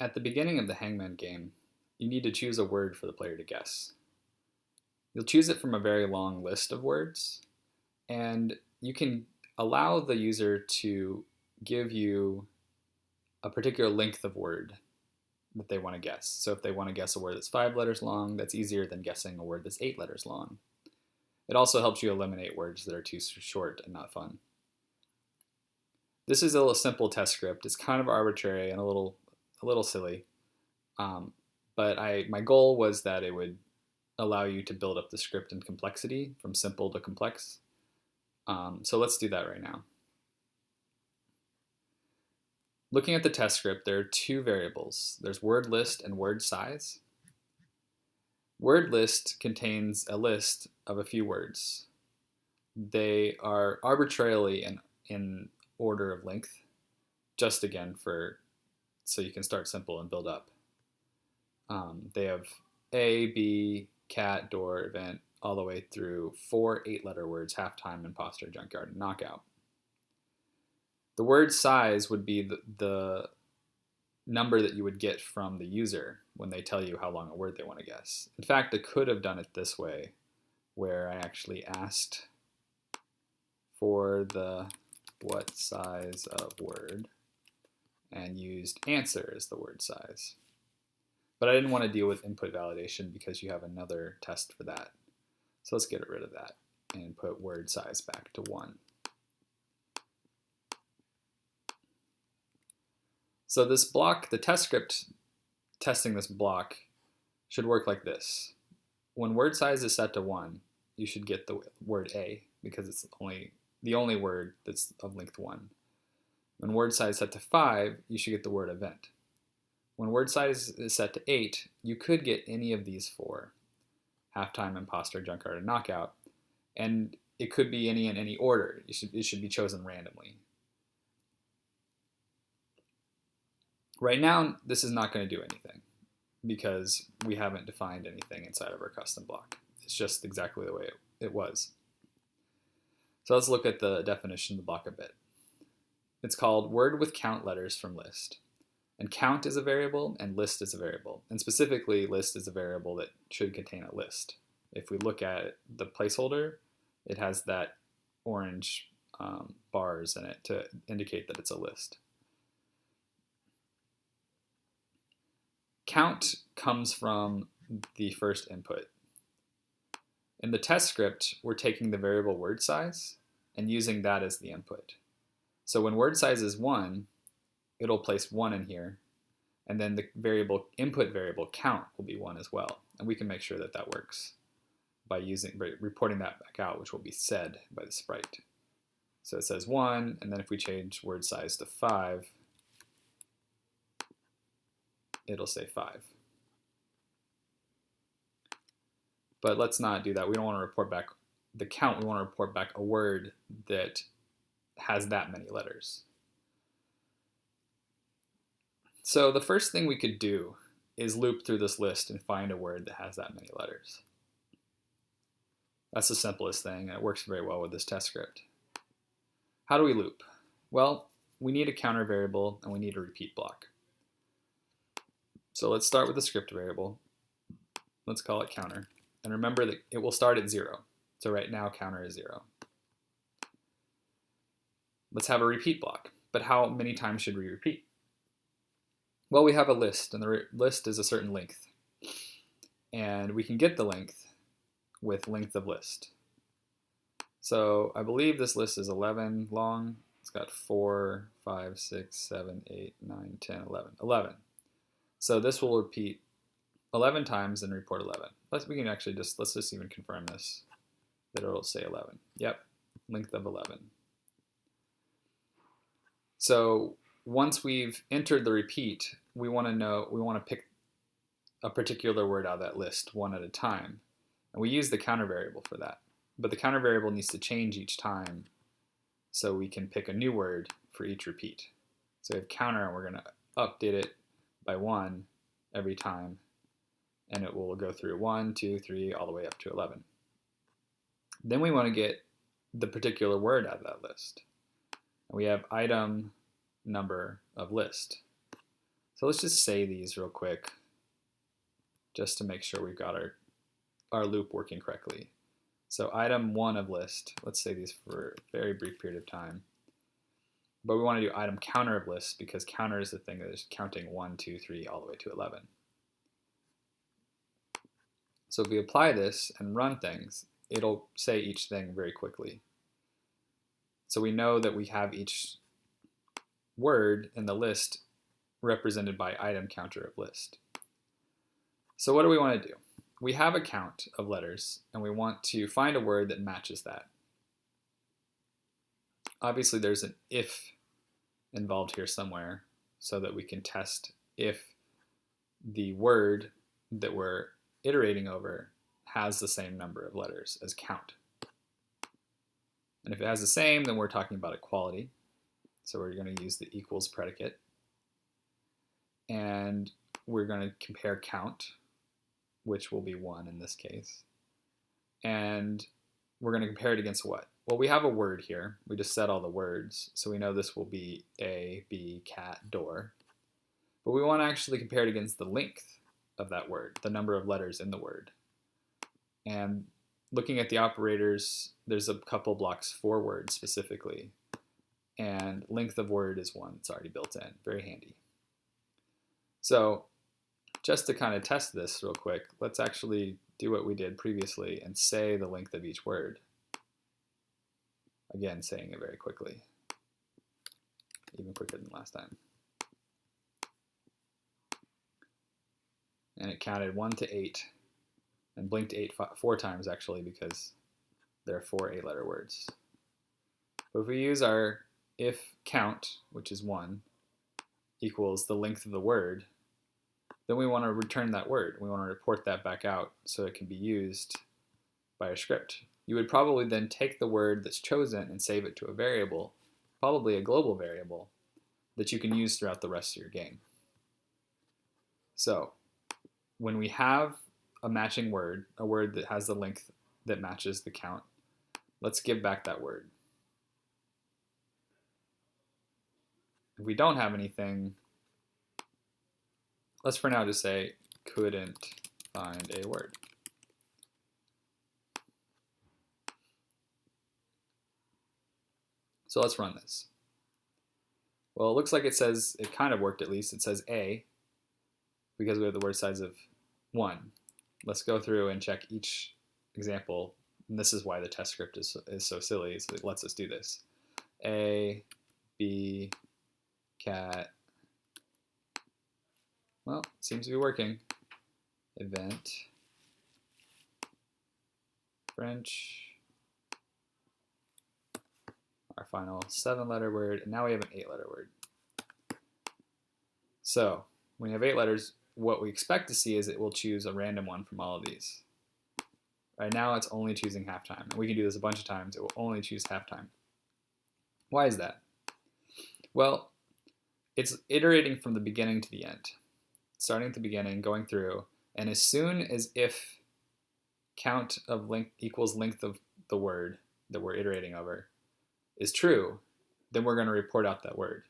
At the beginning of the Hangman game, you need to choose a word for the player to guess. You'll choose it from a very long list of words, and you can allow the user to give you a particular length of word that they want to guess. So if they want to guess a word that's 5 letters long, that's easier than guessing a word that's 8 letters long. It also helps you eliminate words that are too short and not fun. This is a simple test script. It's kind of arbitrary and a little silly, but my goal was that it would allow you to build up the script in complexity from simple to complex. So let's do that right now. Looking at the test script, there are two variables. There's word list and word size. Word list contains a list of a few words. They are arbitrarily in order of length, just again so you can start simple and build up. They have A, B, cat, door, event, all the way through 4 8-letter words: halftime, imposter, junkyard, and knockout. The word size would be the number that you would get from the user when they tell you how long a word they want to guess. In fact, I could have done it this way, where I actually asked for the what size of word and used answer as the word size. But I didn't want to deal with input validation because you have another test for that. So let's get rid of that and put word size back to 1. So this block, the test script testing this block, should work like this. When word size is set to 1, you should get the word A because it's the only word that's of length 1. When word size is set to 5, you should get the word event. When word size is set to 8, you could get any of these 4: halftime, imposter, junkyard, and knockout. And it could be any in any order. It should be chosen randomly. Right now, this is not going to do anything because we haven't defined anything inside of our custom block. It's just exactly the way it was. So let's look at the definition of the block a bit. It's called word with count letters from list. And count is a variable and list is a variable. And specifically, list is a variable that should contain a list. If we look at the placeholder, it has that orange bars in it to indicate that it's a list. Count comes from the first input. In the test script, we're taking the variable word size and using that as the input. So when word size is 1, it'll place 1 in here, and then the input variable count will be 1 as well. And we can make sure that that works by reporting that back out, which will be said by the sprite. So it says 1, and then if we change word size to 5, it'll say 5. But let's not do that. We don't want to report back the count. We want to report back a word that has that many letters. So the first thing we could do is loop through this list and find a word that has that many letters. That's the simplest thing, and it works very well with this test script. How do we loop? Well, we need a counter variable and we need a repeat block. So let's start with the script variable. Let's call it counter. And remember that it will start at 0. So right now counter is 0. Let's have a repeat block. But how many times should we repeat? Well, we have a list, and the list is a certain length. And we can get the length with length of list. So I believe this list is 11 long. It's got 4, 5, 6, 7, 8, 9, 10, 11. 11. So this will repeat 11 times and report 11. Let's just even confirm this, that it'll say 11. Yep, length of 11. So once we've entered the repeat, we want to pick a particular word out of that list one at a time. And we use the counter variable for that. But the counter variable needs to change each time so we can pick a new word for each repeat. So we have counter, and we're going to update it by 1 every time. And it will go through 1, 2, 3, all the way up to 11. Then we want to get the particular word out of that list. And we have item number of list. So So let's just say these real quick, just to make sure we've got our loop working correctly. So item 1 of list, let's say these for a very brief period of time. But we want to do item counter of list because counter is the thing that is counting 1, 2, 3, all the way to 11. So if we apply this and run things, it'll say each thing very quickly. So we know that we have each word in the list represented by item counter of list. So what do we want to do? We have a count of letters and we want to find a word that matches that. Obviously there's an if involved here somewhere so that we can test if the word that we're iterating over has the same number of letters as count. And if it has the same, then we're talking about equality. So we're going to use the equals predicate. And we're going to compare count, which will be 1 in this case. And we're going to compare it against what? Well, we have a word here. We just set all the words. So we know this will be A, B, cat, door. But we want to actually compare it against the length of that word, the number of letters in the word. And looking at the operators, there's a couple blocks for words specifically. And length of word is 1. It's already built in. Very handy. So just to kind of test this real quick, let's actually do what we did previously and say the length of each word. Again, saying it very quickly, even quicker than last time. And it counted 1 to 8 and blinked 4 times actually because there are 4 8-letter words. But if we use our if count, which is 1, equals the length of the word, then we want to return that word. We want to report that back out so it can be used by a script. You would probably then take the word that's chosen and save it to a variable, probably a global variable, that you can use throughout the rest of your game. So when we have a matching word, a word that has the length that matches the count, let's give back that word. If we don't have anything, let's for now just say couldn't find a word. So let's run this. Well, it looks like it says, it kind of worked at least. It says A because we have the word size of 1. Let's go through and check each example. And this is why the test script is so silly, is it lets us do this. A, B, cat. Well, seems to be working. Event, French, our final 7-letter word, and now we have an 8-letter word. So when you have 8 letters, what we expect to see is it will choose a random one from all of these. Right now it's only choosing halftime, and we can do this a bunch of times. It will only choose halftime. Why is that? Well, it's iterating from the beginning to the end. Starting at the beginning, going through, and as soon as if count of length equals length of the word that we're iterating over is true, then we're going to report out that word.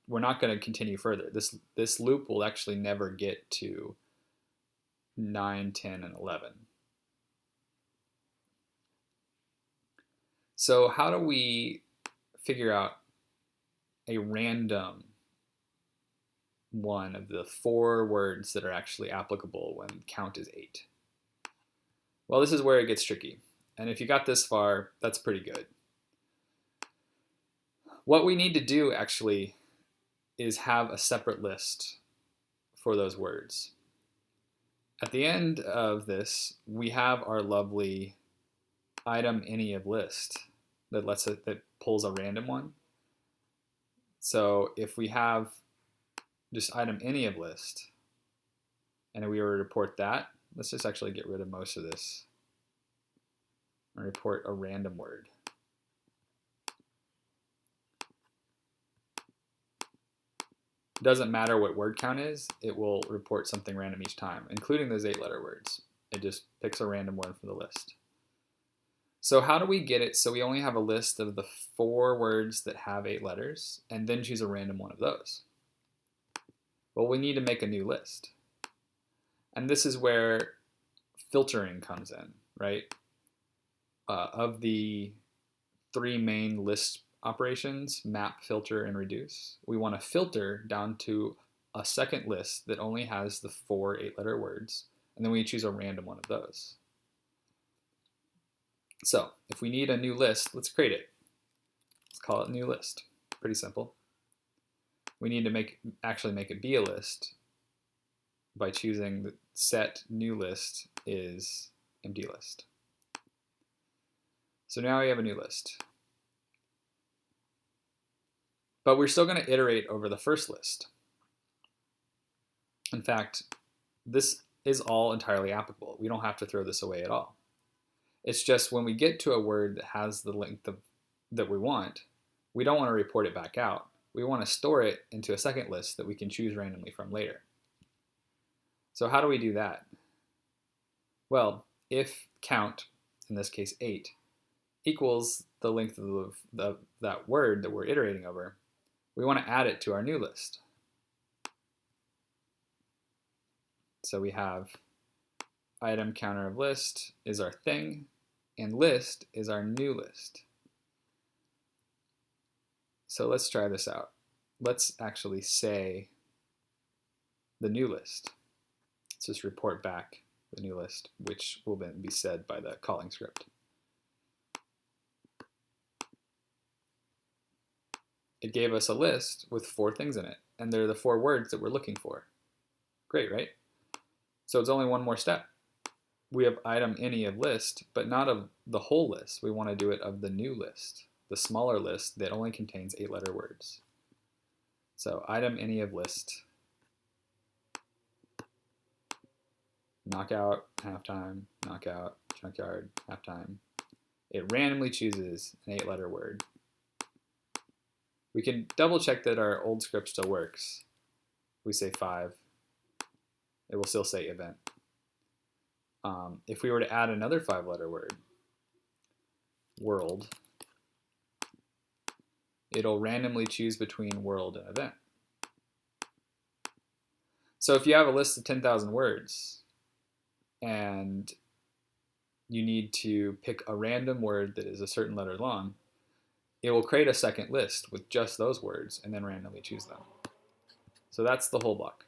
We're not going to continue further. This loop will actually never get to 9, 10, and 11. So how do we figure out a random one of the 4 words that are actually applicable when count is 8? Well, this is where it gets tricky. And if you got this far, that's pretty good. What we need to do actually is have a separate list for those words. At the end of this, we have our lovely item any of list that pulls a random one. So if we have just item any of list, and we were to report that, let's just actually get rid of most of this and report a random word. It doesn't matter what word count is, it will report something random each time, including those 8-letter words. It just picks a random word from the list. So how do we get it so we only have a list of the 4 words that have 8 letters and then choose a random one of those? Well, we need to make a new list. And this is where filtering comes in, right? Of the three main list operations, map, filter, and reduce, we want to filter down to a second list that only has the 4 8-letter words, and then we choose a random one of those. So if we need a new list, let's create it. Let's call it new list. Pretty simple. We need to actually make it be a list by choosing the set new list is empty list. So now we have a new list. But we're still going to iterate over the first list. In fact, this is all entirely applicable. We don't have to throw this away at all. It's just when we get to a word that has the length that we want, we don't want to report it back out. We want to store it into a second list that we can choose randomly from later. So how do we do that? Well, if count, in this case 8, equals the length of that word that we're iterating over, we want to add it to our new list. So we have item counter of list is our thing, and list is our new list. So let's try this out. Let's actually say the new list. Let's just report back the new list, which will then be said by the calling script. It gave us a list with 4 things in it, and they're the 4 words that we're looking for. Great, right? So it's only one more step. We have item any of list, but not of the whole list. We want to do it of the new list, the smaller list that only contains 8-letter words. So item any of list, knockout, halftime, knockout, junkyard, halftime. It randomly chooses an 8-letter word. We can double check that our old script still works. We say 5, it will still say event. If we were to add another 5-letter word, world, it'll randomly choose between world and event. So if you have a list of 10,000 words and you need to pick a random word that is a certain letter long, it will create a second list with just those words and then randomly choose them. So that's the whole block.